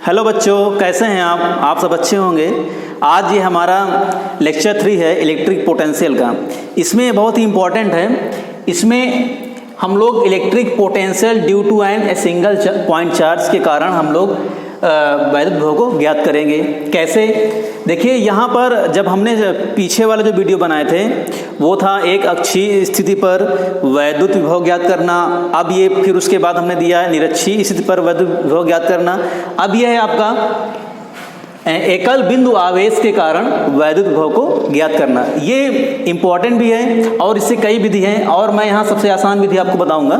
Hello बच्चों, कैसे हैं आप सब अच्छे होंगे। आज ये हमारा लेक्चर 3 है इलेक्ट्रिक पोटेंशियल का। इसमें बहुत ही इम्पोर्टेंट है। इसमें हम लोग electric potential due to an a single point charge के कारण हम लोग वैद्युत विभव को ज्ञात करेंगे। कैसे, देखिए यहाँ पर जब हमने पीछे वाला जो वीडियो बनाए थे वो था एक अक्षीय स्थिति पर वैद्युत विभव ज्ञात करना। अब ये फिर उसके बाद हमने दिया है निरक्षीय स्थिति पर वैद्युत विभव ज्ञात करना। अब यह है आपका एकल बिंदु आवेश के कारण वैद्युत विभव को ज्ञात करना। ये इम्पॉर्टेंट भी है और इससे कई विधि हैं और मैं यहाँ सबसे आसान विधि आपको बताऊंगा।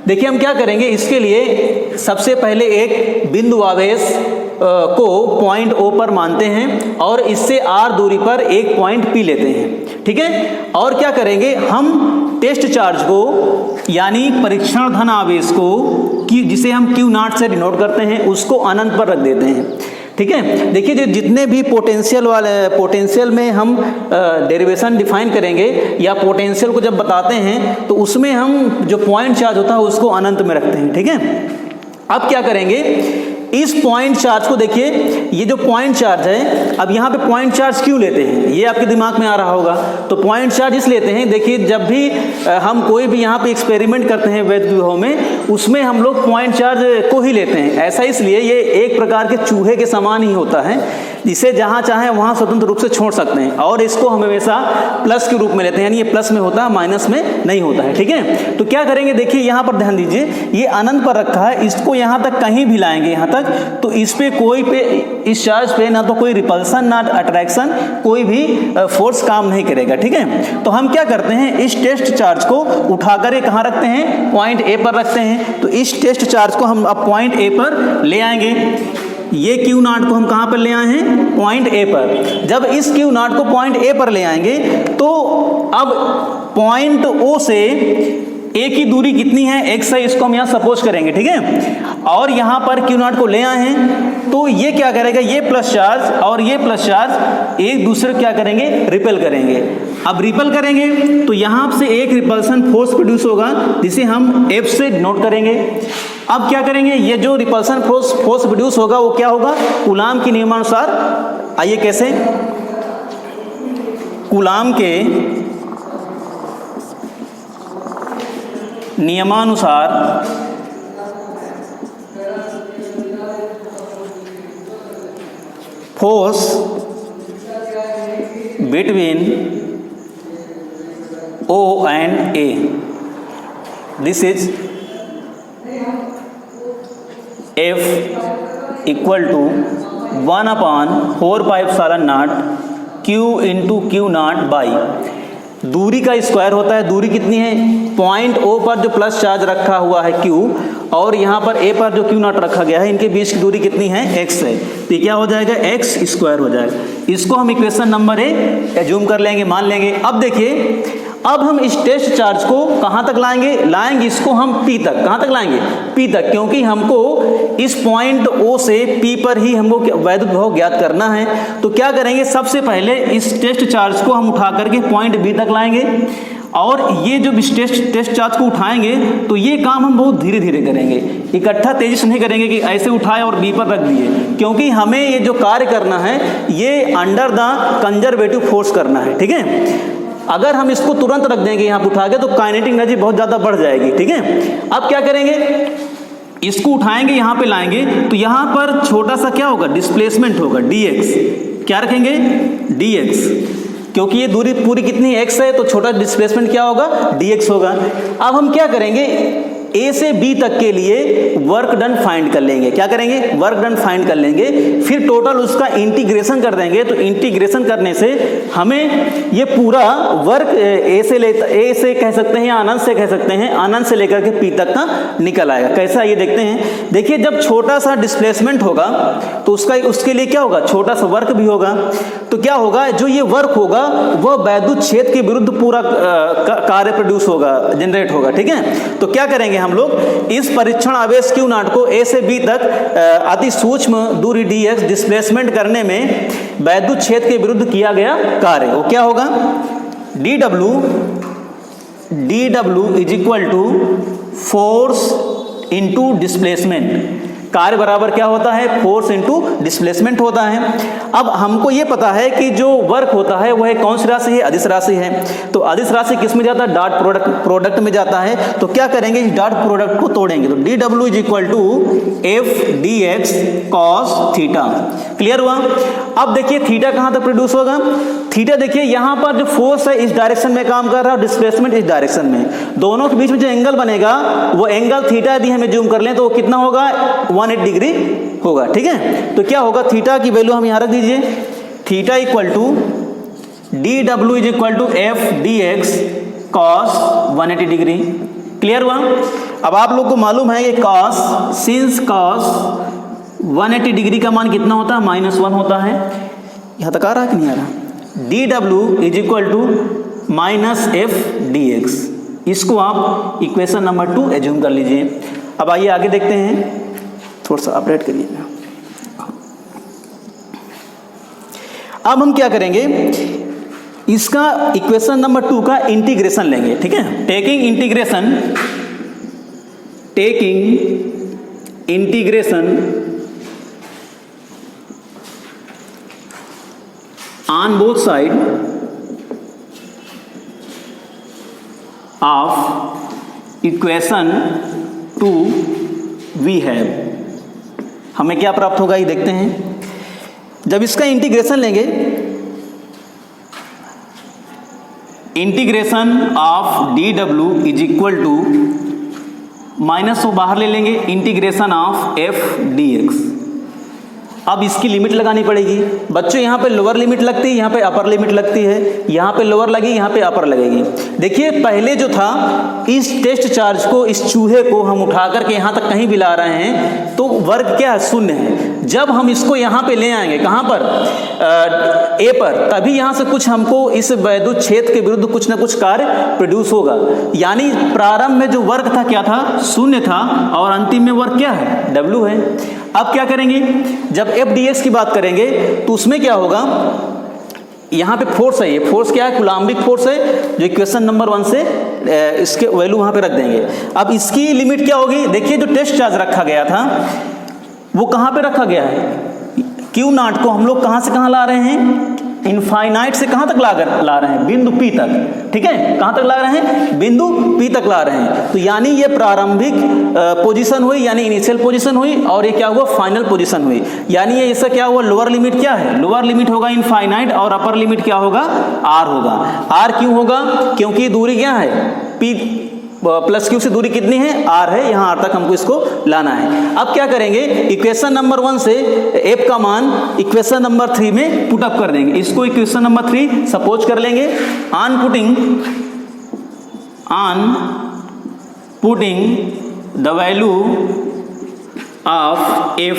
देखिए हम क्या करेंगे, इसके लिए सबसे पहले एक बिंदु आवेश को पॉइंट O पर मानते हैं और इससे R दूरी पर एक पॉइंट P लेते हैं, ठीक है। और क्या करेंगे, हम टेस्ट चार्ज को यानी परीक्षण धन आवेश को जिसे हम Q0 से डिनोट करते हैं उसको अनंत पर रख देते हैं, ठीक है। देखिए जो जितने भी पोटेंशियल में हम डेरिवेशन डिफाइन करेंगे या पोटेंशियल को जब बताते हैं तो उसमें हम जो पॉइंट चार्ज होता है उसको अनंत में रखते हैं, ठीक है। अब क्या करेंगे, इस पॉइंट चार्ज को देखिए, ये जो पॉइंट चार्ज है, अब यहाँ पे पॉइंट चार्ज क्यों लेते हैं ये आपके दिमाग में आ रहा होगा। तो पॉइंट चार्ज इस लेते हैं, देखिए जब भी हम कोई भी यहाँ पे एक्सपेरिमेंट करते हैं वैद्युत विभव में, उसमें हम लोग पॉइंट चार्ज को ही लेते हैं। ऐसा इसलिए ये एक प्रकार के चूहे के समान ही होता है, इसे जहाँ चाहे वहाँ स्वतंत्र रूप से छोड़ सकते हैं और इसको हम हमेशा प्लस के रूप में लेते हैं, यानी ये प्लस में होता है माइनस में नहीं होता है, ठीक है। तो क्या करेंगे, देखिए यहाँ पर ध्यान दीजिए, ये अनंत पर रखा है, इसको यहाँ तक कहीं भी लाएंगे यहाँ तक तो इस पे इस चार्ज पे ना तो कोई रिपल्सन ना अट्रैक्शन, कोई भी फोर्स काम नहीं करेगा, ठीक है। तो हम क्या करते हैं, इस टेस्ट चार्ज को उठाकर ये कहाँ रखते हैं, पॉइंट A पर रखते हैं। तो इस टेस्ट चार्ज को हम अब पॉइंट A पर ले आएंगे। ये Q0 को हम कहाँ पर ले आए हैं, पॉइंट A पर। जब इस Q0 को पॉइंट A पर ले आएंगे तो अब पॉइंट O से A की दूरी कितनी है, x है, इसको हम यहाँ सपोज करेंगे, ठीक है। और यहाँ पर Q0 को ले आए हैं तो ये क्या करेगा, ये प्लस चार्ज और ये प्लस चार्ज एक दूसरे क्या करेंगे, रिपेल करेंगे। अब रिपेल करेंगे तो यहाँ से एक रिपल्सन फोर्स प्रोड्यूस होगा जिसे हम F से डिनोट करेंगे। अब क्या करेंगे, ये जो रिपल्सन फोर्स प्रोड्यूस होगा वो क्या होगा, कूलाम के नियमानुसार। आइए कैसे, कूलाम के नियमानुसार force between O and A, this is F equal to 1/4πε0 Q into Q0 by दूरी का स्क्वायर होता है। दूरी कितनी है, पॉइंट O पर जो प्लस चार्ज रखा हुआ है Q और यहाँ पर A पर जो Q0 रखा गया है, इनके बीच की दूरी कितनी है, x है। तो ये क्या हो जाएगा, x स्क्वायर हो जाएगा। इसको हम इक्वेशन नंबर A एज्यूम कर लेंगे, मान लेंगे। अब देखिए, अब हम इस टेस्ट चार्ज को कहाँ तक लाएंगे इसको हम P तक। कहाँ तक लाएंगे, P तक, क्योंकि हमको इस पॉइंट O से P पर ही हमको वैद्युत विभव ज्ञात करना है। तो क्या करेंगे, सबसे पहले इस टेस्ट चार्ज को हम उठा करके पॉइंट B तक लाएंगे और ये जो टेस्ट चार्ज को उठाएंगे तो ये काम हम बहुत धीरे धीरे करेंगे, इकट्ठा तेजी से नहीं करेंगे कि ऐसे उठाए और B पर रख दिए, क्योंकि हमें ये जो कार्य करना है ये अंडर द कंजर्वेटिव फोर्स करना है, ठीक है। अगर हम इसको तुरंत रख देंगे यहाँ पर उठा के तो काइनेटिक एनर्जी बहुत ज़्यादा बढ़ जाएगी, ठीक है। अब क्या करेंगे, इसको उठाएंगे यहाँ पे लाएंगे तो यहाँ पर छोटा सा क्या होगा, डिस्प्लेसमेंट होगा, dx। क्या रखेंगे, dx, क्योंकि ये दूरी पूरी कितनी x है तो छोटा डिस्प्लेसमेंट क्या होगा, dx होगा। अब हम क्या करेंगे, A से B तक के लिए वर्क डन फाइंड कर लेंगे। क्या करेंगे, वर्क डन फाइंड कर लेंगे, फिर टोटल उसका इंटीग्रेशन कर देंगे। तो इंटीग्रेशन करने से हमें ये पूरा वर्क A से कह सकते हैं या अनंत से कह सकते हैं, अनंत से लेकर के P तक का निकल आएगा। कैसा ये देखते हैं, देखिए जब छोटा सा डिस्प्लेसमेंट होगा तो उसके लिए क्या होगा, छोटा सा वर्क भी होगा। तो क्या होगा, जो ये वर्क होगा वह वैद्युत क्षेत्र के विरुद्ध पूरा कार्य प्रोड्यूस होगा, जनरेट होगा, ठीक है। तो क्या करेंगे, हम लोग इस परीक्षण आवेश Q0 को A से B तक अति सूक्ष्म दूरी dx डिस्प्लेसमेंट करने में वैद्युत क्षेत्र के विरुद्ध किया गया कार्य, वो क्या होगा, dw is equal to force into displacement. कार्य बराबर क्या होता है, फोर्स इनटू डिस्प्लेसमेंट होता है। अब हमको ये पता है कि जो वर्क होता है वह कौन सी राशि है, अदिश राशि है। तो अदिश राशि किस में जाता है, डॉट प्रोडक्ट में जाता है। तो क्या करेंगे, इस डॉट प्रोडक्ट को तोड़ेंगे। तो D W is equal to F D X cos theta. Clear हुआ। अब देखिए थीटा कहां तक प्रोड्यूस होगा, थीटा देखिए यहां पर जो फोर्स है इस डायरेक्शन में काम कर रहा है और डिस्प्लेसमेंट इस डायरेक्शन में, दोनों के बीच में जो एंगल बनेगा वो एंगल थीटा यदि हमें जूम कर लें तो वो कितना होगा, 180 डिग्री होगा। ठीक है, तो क्या होगा, थीटा की वैल्यू हम यहां रख दीजिए, theta equal to D W is equal to F D X cos 180 degree. Clear हुआ। अब आप लोग को मालूम है कि कॉस, सिंस कॉस 180 डिग्री का मान कितना होता है, -1 होता है। यहां तक आ रहा है कि नहीं आ रहा, D W is equal to minus F D X, इसको आप इक्वेशन नंबर 2 एज्यूम कर लीजिए। अब आइए आगे देखते हैं, थोड़ा सा अपडेट करिए। अब हम क्या करेंगे, इसका इक्वेशन नंबर 2 का इंटीग्रेशन लेंगे। ठीक है, taking integration on both side of equation 2 we have, हमें क्या प्राप्त होगा ये देखते हैं। जब इसका इंटीग्रेशन लेंगे, integration of D W is equal to minus को बाहर ले लेंगे, integration of F D X. अब इसकी लिमिट लगानी पड़ेगी बच्चों, यहाँ पे लोअर लिमिट लगती है, यहाँ पे अपर लिमिट लगती है, यहाँ पे लोअर लगी, यहाँ पे अपर लगेगी। देखिए पहले जो था, इस टेस्ट चार्ज को, इस चूहे को हम उठा करके यहाँ तक कहीं भी ला रहे हैं तो वर्ग क्या है, 0 है। जब हम इसको यहाँ पे ले आएंगे, कहाँ पर, ए पर, तभी यहाँ से कुछ हमको इस वैद्युत क्षेत्र के विरुद्ध कुछ ना कुछ कार्य प्रोड्यूस होगा। यानी प्रारंभ में जो वर्ग था क्या था, 0 था, और अंतिम में वर्ग क्या है, W है। अब क्या करेंगे, जब एफ डी एक्स की बात करेंगे तो उसमें क्या होगा, यहाँ पे फोर्स है, ये फोर्स क्या है, कूलम्बिक फोर्स है, जो इक्वेशन नंबर 1 से इसके वैल्यू वहाँ पे रख देंगे। अब इसकी लिमिट क्या होगी, देखिए जो टेस्ट चार्ज रखा गया था वो कहाँ पे रखा गया है, क्यू नॉट को हम लोग कहाँ से कहाँ ला रहे हैं, इनफाइनाइट से कहाँ तक ला रहे हैं, बिंदु P तक। ठीक है, कहाँ तक ला रहे हैं, बिंदु P तक ला रहे हैं। तो यानी ये प्रारंभिक पोजीशन हुई, यानी इनिशियल पोजीशन हुई, और ये क्या हुआ, फाइनल पोजीशन हुई। यानी ये इसका क्या हुआ, लोअर लिमिट क्या है, लोअर लिमिट होगा इनफाइनाइट, और अपर लिमिट क्या होगा, R होगा। R क्यों होगा, क्योंकि दूरी क्या है, P प्लस क्यू से दूरी कितनी है, R है, यहाँ R तक हमको इसको लाना है। अब क्या करेंगे, इक्वेशन नंबर 1 से F का मान इक्वेशन नंबर 3 में पुट अप कर देंगे। इसको इक्वेशन नंबर 3 सपोज कर लेंगे। On putting the value of F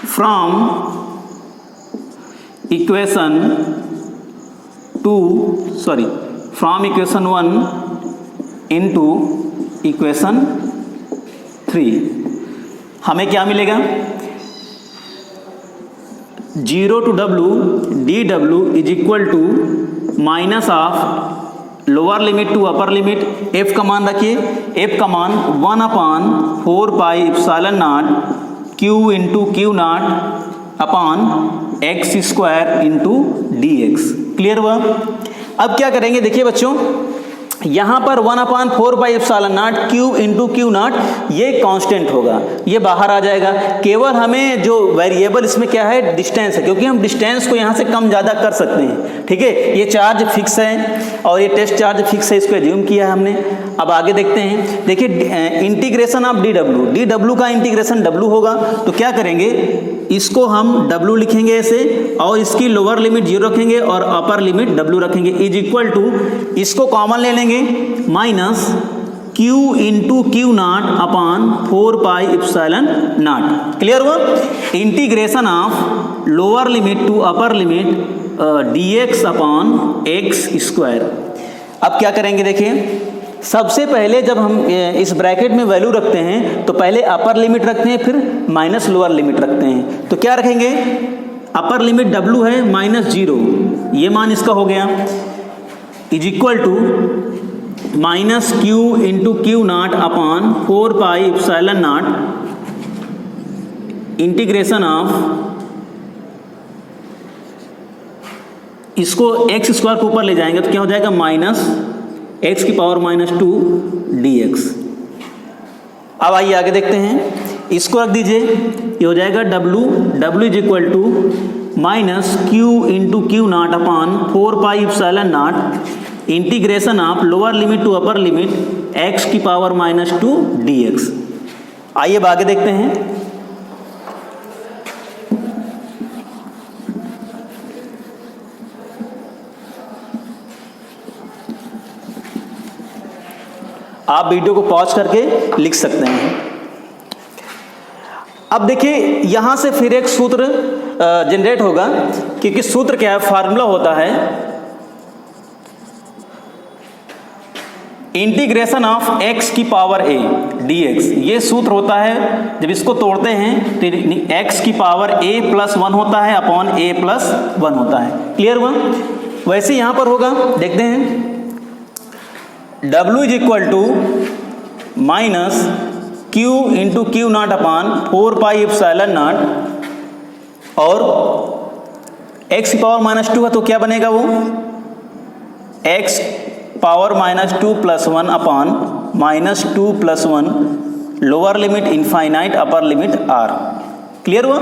from equation 1 into equation 3, हमें क्या मिलेगा, 0 to W D W is equal to minus of lower limit to upper limit. F का मान रखिए, F का मान 1/4 pi epsilon naught Q into Q naught upon x square into D X. Clear हुआ। अब क्या करेंगे, देखिए बच्चों, यहाँ पर 1/4 pi epsilon naught Q into Q not, ये कांस्टेंट होगा, ये बाहर आ जाएगा। केवल हमें जो वेरिएबल इसमें क्या है, डिस्टेंस है, क्योंकि हम डिस्टेंस को यहाँ से कम ज़्यादा कर सकते हैं। ठीक है, ये चार्ज फिक्स है और ये टेस्ट चार्ज फिक्स है, इसको एज्यूम किया है हमने। अब आगे देखते हैं, देखिए इंटीग्रेशन ऑफ डी डब्ल्यू का इंटीग्रेशन W होगा। तो क्या करेंगे, इसको हम W लिखेंगे ऐसे, और इसकी लोअर लिमिट 0 रखेंगे और अपर लिमिट W रखेंगे, इज इक्वल टू, इसको कॉमन ले लेंगे, minus Q into Q naught upon 4 pi epsilon naught. Clear हुआ। Integration of lower limit to upper limit dx upon x square. अब क्या करेंगे, देखिए सबसे पहले जब हम इस ब्रैकेट में वैल्यू रखते हैं तो पहले अपर लिमिट रखते हैं, फिर माइनस लोअर लिमिट रखते हैं। तो क्या रखेंगे, अपर लिमिट W है -0, ये मान इसका हो गया, is equal to minus Q into Q naught upon 4 pi epsilon naught integration of, इसको एक्स स्क्वायर के ऊपर ले जाएंगे तो क्या हो जाएगा, माइनस एक्स की पावर -2 dx। अब आइए आगे देखते हैं, इसको रख दीजिए, ये हो जाएगा w is equal to minus Q into Q naught upon 4 pi epsilon naught integration of lower limit to upper limit x की पावर -2 dx। आइए अब आगे देखते हैं, आप वीडियो को पॉज करके लिख सकते हैं। अब देखिए यहां से फिर एक सूत्र जनरेट होगा, क्योंकि सूत्र क्या है, फार्मूला होता है इंटीग्रेशन ऑफ x की पावर a dx। ये सूत्र होता है, जब इसको तोड़ते हैं तो x की पावर a + 1 होता है अपॉन a + 1 होता है। क्लियर हुआ? वैसे यहां पर होगा, देखते हैं, w is equal to minus Q into Q naught upon 4 pi epsilon naught, और x की पावर -2 है तो क्या बनेगा वो, x power -2 + 1 upon -2 + 1 lower limit infinite upper limit r। Clear हुआ?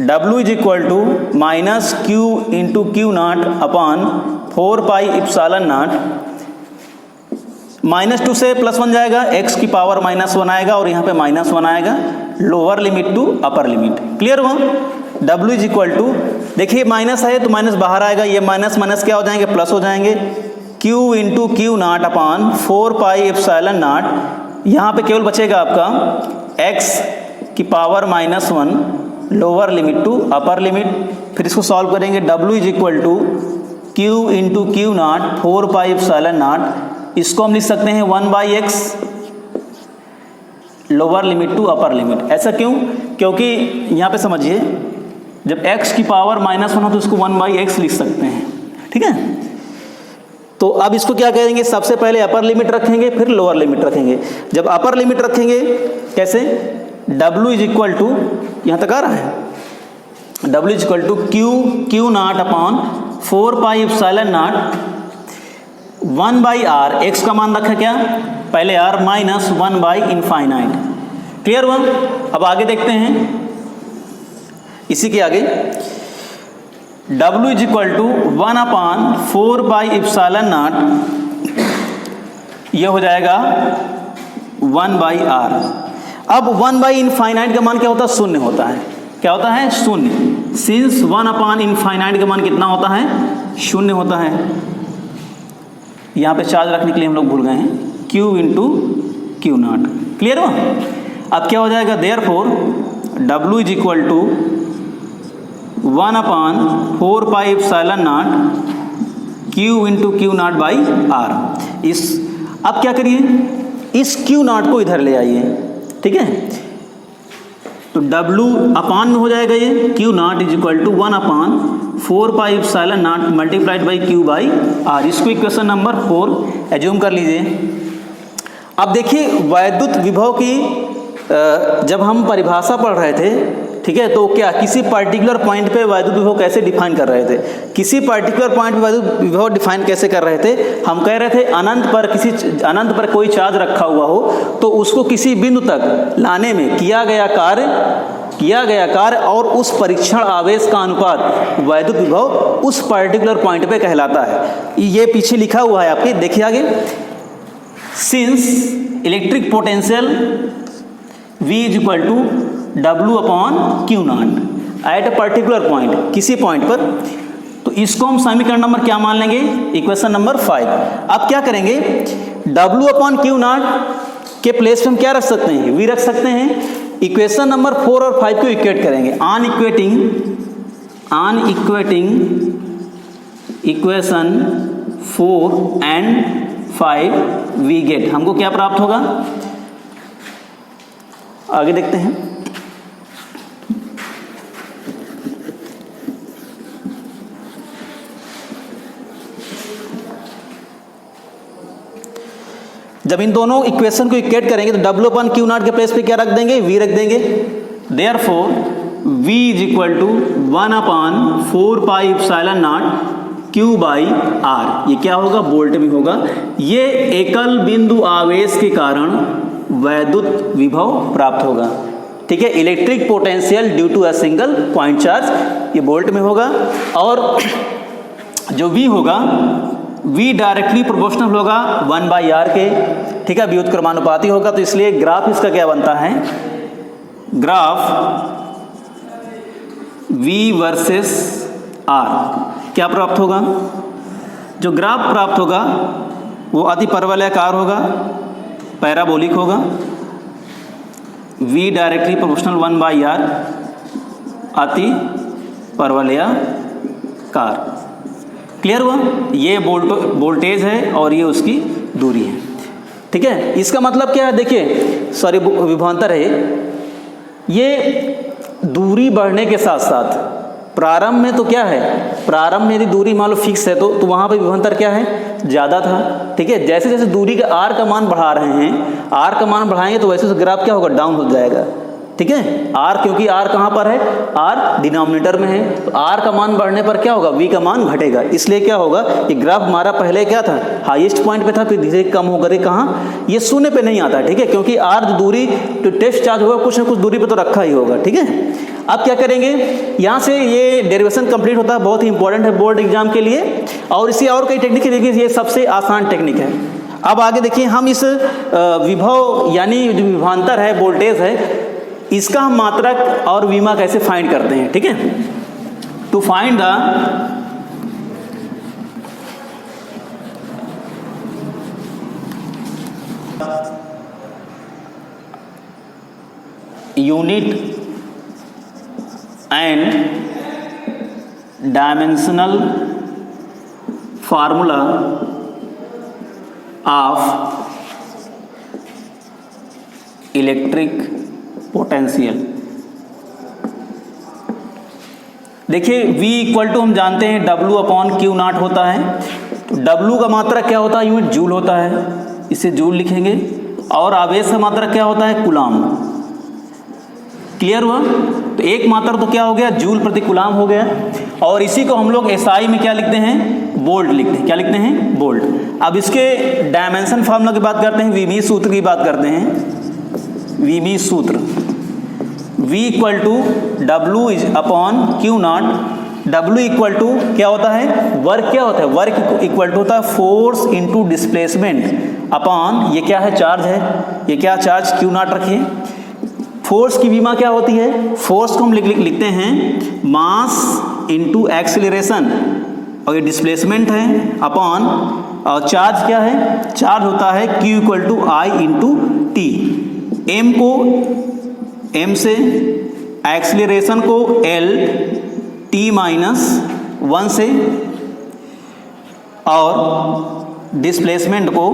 w is equal to minus Q into Q naught upon 4 pi epsilon naught, -2 से +1 जाएगा, x की पावर -1 आएगा और यहाँ पे -1 आएगा, lower limit to upper limit. Clear हुआ? w इज इक्वल टू, देखिए माइनस है तो माइनस बाहर आएगा, ये माइनस माइनस क्या हो जाएंगे, प्लस हो जाएंगे, q into Q naught upon 4 pi epsilon naught, यहाँ पे केवल बचेगा आपका x की power -1 lower limit to upper limit. फिर इसको सॉल्व करेंगे, w is equal to Q into Q naught 4 pi epsilon naught, इसको हम लिख सकते हैं 1/x lower limit to upper limit. ऐसा क्यों? क्योंकि यहाँ पे समझिए, जब x की पावर -1 हो तो इसको 1/x लिख सकते हैं। ठीक है, तो अब इसको क्या करेंगे, सबसे पहले अपर लिमिट रखेंगे, फिर लोअर लिमिट रखेंगे। जब अपर लिमिट रखेंगे कैसे, w इज इक्वल टू, यहाँ तक आ रहा है, w is equal to Q naught upon 4 pi epsilon naught 1/r, x का मान रखा क्या, पहले r माइनस 1/इनफाइनाइट। क्लियर हुआ? अब आगे देखते हैं, इसी के आगे w is equal to 1/4 pi epsilon naught, ये हो जाएगा 1/r। अब 1/इनफाइनाइट का मान क्या होता है, शून्य होता है। क्या होता है, शून्य। सिंस 1/इनफाइनाइट का मान कितना होता है, शून्य होता है। यहाँ पे चार्ज रखने के लिए हम लोग भूल गए हैं, q into Q naught. Clear हुआ? अब क्या हो जाएगा, therefore w is equal to 1/4 pi epsilon naught q into Q naught by r। इस अब क्या करिए, इस क्यू नॉट को इधर ले आइए। ठीक है, तो w अपान में हो जाएगा, ये Q naught is equal to 1/4 pi epsilon naught multiplied by Q by R. इसको इक्वेशन नंबर 4 एज्यूम कर लीजिए। अब देखिए वैद्युत विभव की जब हम परिभाषा पढ़ रहे थे, ठीक है, तो क्या किसी पर्टिकुलर पॉइंट पे वैद्युत विभव कैसे डिफाइन कर रहे थे, किसी पर्टिकुलर पॉइंट पे वैद्युत विभव डिफाइन कैसे कर रहे थे, हम कह रहे थे अनंत पर कोई चार्ज रखा हुआ हो तो उसको किसी बिंदु तक लाने में किया गया कार्य और उस परीक्षण आवेश का अनुपात वैद्युत विभव उस पर्टिकुलर पॉइंट पे कहलाता है। ये पीछे लिखा हुआ है आपके, देखिए आगे, since electric potential V is equal to W upon Q naught at a particular point, किसी पॉइंट पर, तो इसको हम समीकरण नंबर क्या मान लेंगे, इक्वेशन नंबर 5। अब क्या करेंगे, W अपॉन क्यू नॉट के प्लेस पे हम क्या रख सकते हैं, V रख सकते हैं। इक्वेशन नंबर 4 और 5 को इक्वेट करेंगे, on equating equation 4 and 5 we get, हमको क्या प्राप्त होगा, आगे देखते हैं। जब इन दोनों इक्वेशन को इक्वेट करेंगे तो W अपॉन क्यू नॉट के प्लेस पे क्या रख देंगे, V रख देंगे। Therefore V is equal to 1/4πε0 Q/r। ये क्या होगा? वोल्ट में होगा। ये एकल बिंदु आवेश के कारण वैद्युत विभव प्राप्त होगा। ठीक है, electric potential due to a single point charge, ये वोल्ट में होगा। और जो V होगा, V डायरेक्टली प्रोपोर्शनल होगा 1/r के। ठीक है, व्युत्क्रमानुपाती होगा। तो इसलिए ग्राफ इसका क्या बनता है? ग्राफ V वर्सेस R क्या प्राप्त होगा? जो ग्राफ प्राप्त होगा वो अति परवलयाकार होगा, पैराबोलिक होगा। V डायरेक्टली प्रोपोर्शनल 1/r, अति परवलयाकार। क्लियर हुआ? ये वोल्टेज है और ये उसकी दूरी है। ठीक है, इसका मतलब क्या है? देखिए, सॉरी, विभवांतर है। ये दूरी बढ़ने के साथ साथ प्रारंभ में तो क्या है? प्रारंभ में यदि दूरी मान लो फिक्स है तो वहाँ पे विभवांतर क्या है? ज़्यादा था। ठीक है, जैसे जैसे दूरी का r का मान बढ़ा रहे हैं, r का मान बढ़ाएंगे तो वैसे ग्राफ क्या होगा? डाउन हो जाएगा। ठीक है, r, क्योंकि r कहाँ पर है? r डिनोमिनेटर में है, तो r का मान बढ़ने पर क्या होगा? v का मान घटेगा। इसलिए क्या होगा? ये ग्राफ हमारा पहले क्या था? हाईएस्ट पॉइंट पे था, फिर धीरे कम होकर ये कहाँ? ये शून्य पे नहीं आता। ठीक है, क्योंकि r जो दूरी तो टेस्ट चार्ज होगा कुछ ना कुछ दूरी पे तो रखा ही होगा। ठीक है, अब क्या करेंगे? यहाँ से ये डेरिवेशन कंप्लीट होता है, बहुत ही इंपॉर्टेंट है बोर्ड एग्जाम के लिए। और इसी और कई टेक्निक देखिए, ये सबसे आसान टेक्निक है। अब आगे देखिए, हम इस विभव यानी जो विभवांतर है, वोल्टेज है, इसका हम मात्रक और विमा कैसे फाइंड करते हैं। ठीक है, to find the unit and dimensional formula of electric potential. देखिए, V इक्वल टू हम जानते हैं W/Q0 होता है। तो W का मात्रक क्या होता है? यूनिट जूल होता है, इसे जूल लिखेंगे। और आवेश का मात्रक क्या होता है? कूलाम। क्लियर हुआ? तो एक मात्रक तो क्या हो गया? जूल प्रति कूलाम हो गया। और इसी को हम लोग SI में क्या लिखते हैं? वोल्ट लिखते हैं। क्या लिखते हैं? वोल्ट। अब इसके डायमेंशन फार्मूला की बात करते हैं, विमी सूत्र की बात करते हैं। विमी सूत्र V equal to W/Q0। W equal to क्या होता है? वर्क। क्या होता है? वर्क इक्वल टू होता है फोर्स इनटू डिस्प्लेसमेंट अपॉन, ये क्या है? चार्ज है। ये क्या चार्ज? Q0 रखिए। फोर्स की विमा क्या होती है? फोर्स को हम लिखते हैं मास इनटू एक्सीलरेशन, और ये डिस्प्लेसमेंट है अपॉन, और चार्ज क्या है? चार्ज होता है Q equal to I into T। M को M से, एक्सीलरेशन को L T-1 से, और डिस्प्लेसमेंट को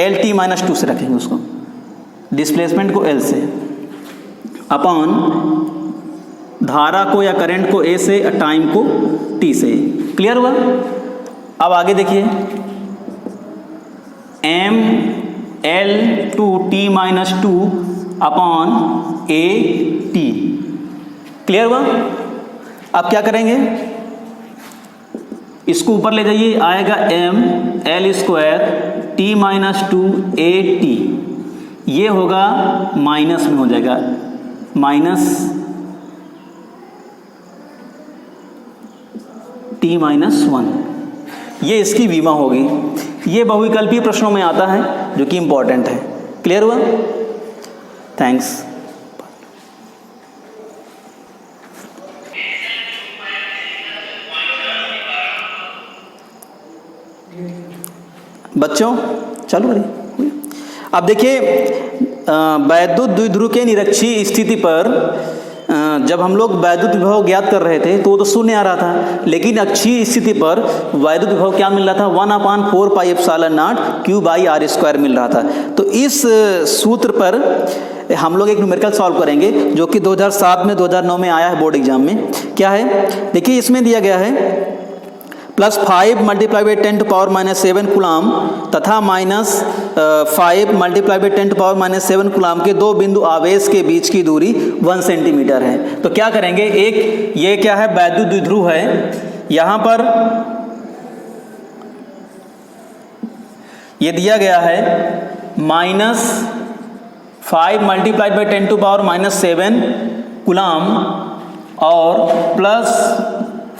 LT-2 से रखेंगे उसको, डिस्प्लेसमेंट को L से, अपॉन धारा को या करंट को A से, टाइम को T से। क्लियर हुआ? अब आगे देखिए, ML/T-2 अपॉन AT। क्लियर हुआ? अब क्या करेंगे? इसको ऊपर ले जाइए, आएगा ML² T-2 AT। ये होगा माइनस में हो जाएगा, माइनस T-1। ये इसकी विमा होगी। ये बहुविकल्पीय प्रश्नों में आता है, जो कि इंपॉर्टेंट है। क्लियर हुआ? थैंक्स। बच्चों चालू करिए। अब देखिए, वैद्युत द्विध्रुव के निरक्षीय स्थिति पर जब हम लोग वैद्युत विभव ज्ञात कर रहे थे तो वो तो शून्य आ रहा था, लेकिन अक्षीय स्थिति पर वैद्युत विभव क्या मिल रहा था? 1/4πε0 Q/r² मिल रहा था। तो इस सूत्र पर हम लोग एक न्यूमेरिकल सॉल्व करेंगे, जो कि 2007 में 2009 में आया है बोर्ड एग्जाम में। क्या है? देखिए, इसमें दिया गया है plus 5 multiply by 10 to power minus 7 coulomb तथा minus 5 multiply by 10 to power minus 7 coulomb के दो बिंदु आवेश के बीच की दूरी 1 सेंटीमीटर है। तो क्या करेंगे, एक ये क्या है, वैद्युत द्विध्रुव है, यहाँ पर ये दिया गया है minus 5 multiply by 10 to power minus 7 coulomb और plus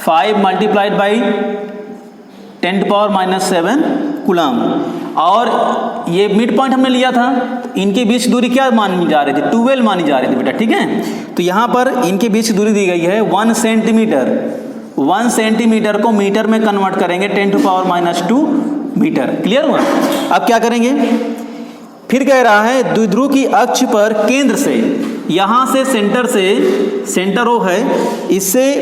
5 multiplied by 10 to power minus 7 coulomb, और ये मिड पॉइंट हमने लिया था, इनके बीच दूरी क्या मानी जा रही थी, 12 मानी जा रही थी बेटा, ठीक है। तो यहाँ पर इनके बीच दूरी दी गई है 1 सेंटीमीटर। 1 सेंटीमीटर को मीटर में कन्वर्ट करेंगे 10 to power minus 2 metre. Clear हुआ। अब क्या करेंगे, फिर कह रहा है द्विध्रुव की अक्ष पर केंद्र से, यहाँ से सेंटर ओ है, इससे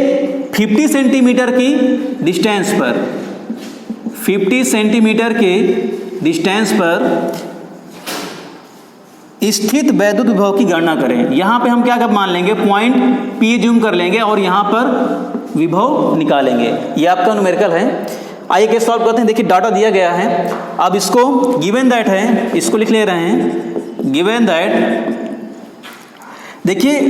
50 सेंटीमीटर की डिस्टेंस पर, 50 सेंटीमीटर के डिस्टेंस पर स्थित वैद्युत विभव की गणना करें। यहाँ पे हम क्या मान लेंगे, पॉइंट P जूम कर लेंगे और यहाँ पर विभव निकालेंगे। ये आपका न्यूमेरिकल है। आइए केस सॉल्व करते हैं। देखिए डाटा दिया गया है, अब इसको गिवन दैट है, इसको लिख ले रहे हैं, गिवन दैट। देखिए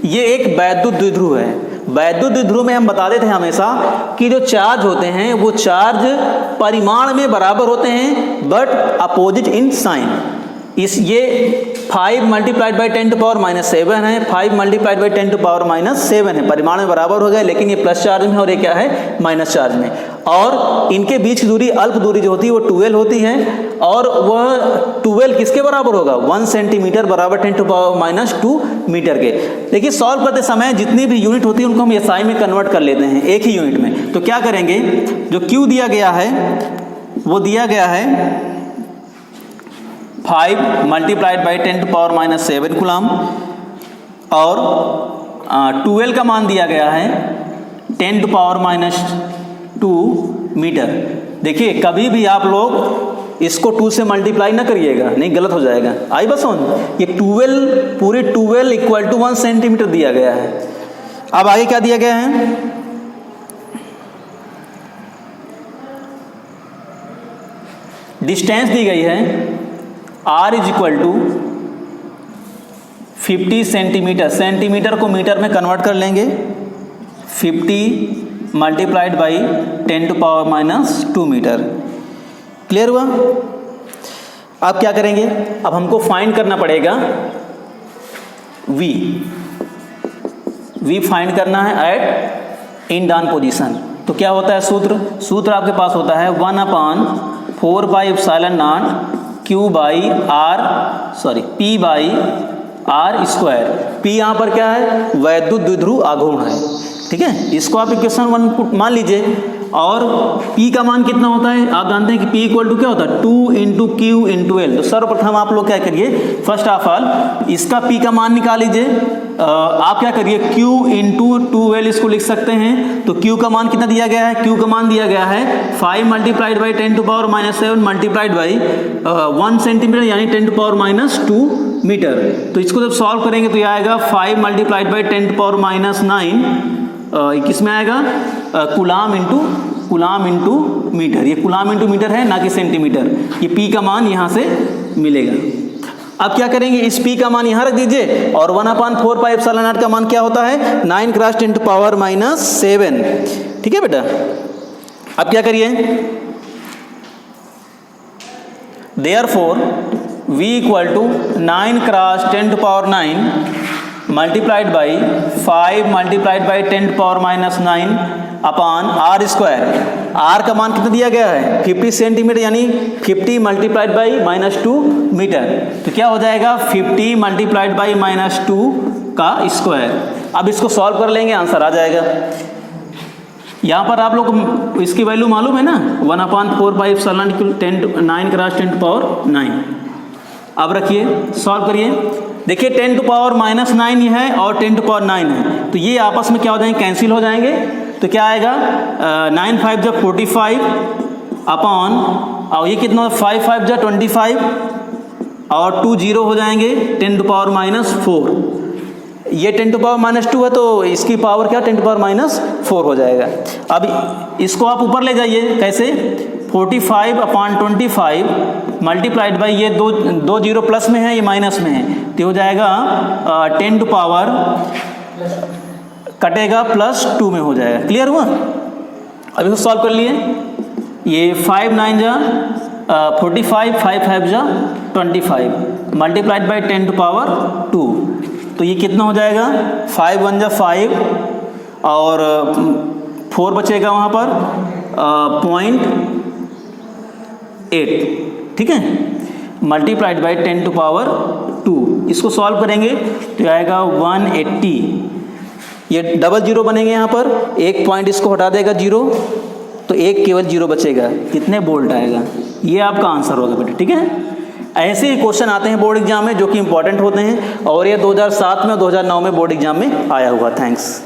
ये एक वैद्युत द्विध्रुव है। वैद्युत द्विध्रुव में हम बताते थे हमेशा कि जो चार्ज होते हैं वो चार्ज परिमाण में बराबर होते हैं बट अपोजिट इन साइन। ये 5 multiplied by 10 to power minus 7 है, 5 multiplied by 10 to power minus 7 है, परिमाण में बराबर हो गया, लेकिन ये प्लस चार्ज में है और ये क्या है, माइनस चार्ज में। और इनके बीच की दूरी, अल्प दूरी जो होती है वो 12 होती है, और वह 12 किसके बराबर होगा, 1 सेंटीमीटर बराबर 10 टू पावर माइनस 2 मीटर के। देखिए सॉल्व करते समय जितनी भी यूनिट होती है उनको हम एसआई में कन्वर्ट कर लेते हैं, एक ही यूनिट में। तो क्या करेंगे, जो क्यू दिया गया है वो दिया गया है 5 multiplied by 10 to power minus 7 coulomb, और 12 का मान दिया गया है 10 टू पावर माइनस 2 मीटर। देखिए कभी भी आप लोग इसको 2 से मल्टीप्लाई ना करिएगा, नहीं गलत हो जाएगा। आई बस ऑन, ये 12 पूरे 12 इक्वल टू 1 सेंटीमीटर दिया गया है। अब आगे क्या दिया गया है, डिस्टेंस दी गई है R is equal to 50 centimetre, centimetre को मीटर में कन्वर्ट कर लेंगे, 50 multiplied by 10 to power minus 2 metre. Clear हुआ। अब क्या करेंगे, अब हमको फाइंड करना पड़ेगा V फाइंड करना है एट इन डाउन पोजीशन। तो क्या होता है सूत्र आपके पास होता है 1/4 by epsilon naught Q by P by R square. P यहाँ पर क्या है, वैद्युत द्विध्रुव आघूर्ण है, ठीक है। इसको आप इक्वेशन 1 मान लीजिए, और P का मान कितना होता है, आप जानते हैं कि P इक्वल टू क्या होता है, 2 इंटू Q इंटू L। तो सर्वप्रथम आप लोग क्या करिए, फर्स्ट ऑफ ऑल इसका P का मान निकाल लीजिए। आप क्या करिए, Q इंटू 2L इसको लिख सकते हैं। तो Q का मान कितना दिया गया है, Q का मान दिया गया है 5 multiplied by 10 to power minus 7 multiplied by 1 centimetre यानी 10 टू पावर माइनस 2 मीटर। तो इसको जब सॉल्व करेंगे तो ये आएगा 5 multiplied by 10 to power minus 9, किसमें आएगा, कूलाम इंटू मीटर। ये कूलाम इंटू मीटर है ना कि सेंटीमीटर। ये P का मान यहाँ से मिलेगा। अब क्या करेंगे, इस P का मान यहाँ रख दीजिए, और 1/4 पाई एप्सिलॉन नॉट का मान क्या होता है, 9 क्रॉस 10 टू पावर माइनस 7। ठीक है बेटा। अब क्या करिए, therefore V equal to 9 cross 10 to power 9 multiplied by 5 multiplied by 10 to power minus 9 upon R square. R का मान कितना दिया गया है, 50 सेंटीमीटर यानी 50 मल्टीप्लाइड बाई माइनस 2 मीटर। तो क्या हो जाएगा, 50 मल्टीप्लाइड बाई माइनस 2 का स्क्वायर। अब इसको सॉल्व कर लेंगे, आंसर आ जाएगा। यहाँ पर आप लोग इसकी वैल्यू मालूम है ना, 1/4 pi epsilon 9 cross 10 to power 9। अब रखिए, सॉल्व करिए। देखिए 10 टू पावर माइनस 9 ये है और 10 टू पावर 9 है, तो ये आपस में क्या हो जाएंगे, कैंसिल हो जाएंगे। तो क्या आएगा, 9 5 जब 45 अपॉन, और ये कितना 5 5 जब 25 और 2 0 हो जाएंगे 10 टू पावर माइनस 4। ये 10⁻⁻2 है तो इसकी पावर क्या 10⁻⁻4 हो जाएगा। अब इसको आप ऊपर ले जाइए, कैसे? 45/25 मल्टीप्लाइड बाई ये दो जीरो प्लस में है, ये माइनस में है, तो हो जाएगा 10 टू पावर कटेगा +2 में हो जाएगा। क्लियर हुआ? अब इसको सॉल्व कर लिए। ये 5 9 जा 45, 5 5 जा 25 मल्टीप्लाइड बाई 10 टू पावर 2, तो ये कितना हो जाएगा? 5 1 जा 5 और 4 बचेगा वहाँ पर 0.8, ठीक है, मल्टीप्लाइड बाई 10 टू पावर 2। इसको सॉल्व करेंगे तो आएगा 180। ये डबल जीरो बनेंगे यहाँ पर, एक पॉइंट इसको हटा देगा जीरो, तो एक केवल जीरो बचेगा, कितने वोल्ट आएगा? ये आपका आंसर होगा बेटा, ठीक है। ऐसे ही क्वेश्चन आते हैं बोर्ड एग्जाम में जो कि इंपॉर्टेंट होते हैं, और ये 2007 में और 2009 में बोर्ड एग्जाम में आया हुआ। थैंक्स।